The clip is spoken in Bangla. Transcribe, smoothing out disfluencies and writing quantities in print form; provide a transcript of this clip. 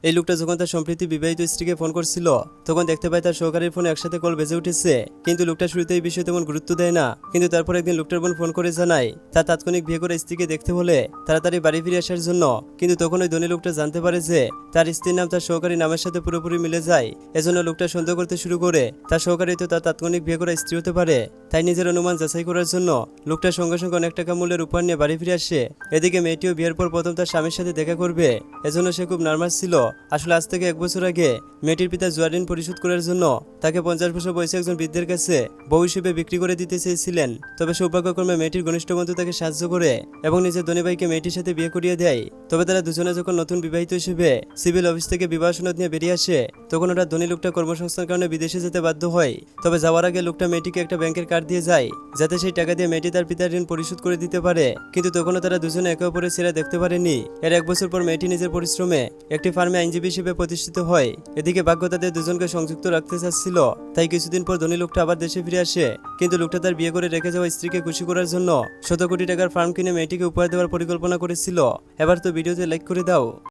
এই লোকটা যখন তার সম্প্রতি বিবাহিত স্ত্রীকে ফোন করছিল তখন দেখতে পায় তার সহকারীর ফোনে একসাথে কল বেজে উঠেছে, কিন্তু লোকটা শুরুতে এই বিষয়ে তেমন গুরুত্ব দেয় না। কিন্তু তারপর একদিন লোকটার বোন ফোন করে জানায় তার তাৎক্ষণিক বিয়ে করে স্ত্রীকে দেখতে হলে তাড়াতাড়ি বাড়ি ফিরে আসার জন্য। কিন্তু তখন ওই ধনী লোকটা জানতে পারে যে তার স্ত্রীর নাম তার সহকারী নামের সাথে পুরোপুরি মিলে যায়। এজন্য লোকটা সন্দেহ করতে শুরু করে তার সহকারী তো তার তাৎক্ষণিক বিয়ে করা স্ত্রী হতে পারে। তাই নিজের অনুমান যাচাই করার জন্য লোকটা সঙ্গে সঙ্গে অনেক টাকা মূল্যের উপহার নিয়ে বাড়ি ফিরে আসে। এদিকে মেয়েটিও বিয়ের পর প্রথম তার স্বামীর সাথে দেখা করবে, এজন্য সে খুব নার্ভাস ছিল। আসলে আজ থেকে 1 বছর আগে মেয়েটির পিতা জুয়া ঋণ পরিশোধ করার জন্য তাকে 50 বছর বয়সী একজন বৃদ্ধের কাছে বউ হিসেবে বিক্রি করে দিতে চেয়েছিলেন। তবে সৌভাগ্যক্রমে মেয়েটির ঘনিষ্ঠ বন্ধু তাকে সাহায্য করে এবং নিজের ধনী ভাইকে মেয়েটির সাথে বিয়ে করিয়ে দেয়। তবে তারা দুজনে যখন নতুন বিবাহিত হিসেবে সিভিল অফিস থেকে বিবাহ সনদ নিয়ে বেরিয়ে আসে তখন ওরা ধনী লোকটা কর্মসংস্থানের কারণে বিদেশে যেতে বাধ্য হয়। তবে যাওয়ার আগে লোকটা মেয়েটিকে একটা ব্যাংকের কার্ড দিয়ে যায় যাতে সেই টাকা দিয়ে মেয়েটি তার পিতার ঋণ পরিশোধ করে দিতে পারে। কিন্তু তখনও তারা দুজনে একে অপরের চেহারা দেখতে পারেনি। এর 1 বছর পর মেয়েটি নিজের পরিশ্রমে একটি ফার্মে আইনজীবী হিসেবে প্রতিষ্ঠিত হয়। এদিকে ভাগ্য তাদের দুজনকে সংযুক্ত রাখতে চাচ্ছিল, তাই কিছুদিন পর ধনী লোকটা আবার দেশে ফিরে আসে। কিন্তু লোকটা তার বিয়ে করে রেখে যাওয়া স্ত্রীকে খুশি করার জন্য 100 কোটি টাকার ফার্ম কিনে মেয়েটিকে উপহার দেওয়ার পরিকল্পনা করেছিল। এবার তো ভিডিওতে লাইক করে দাও।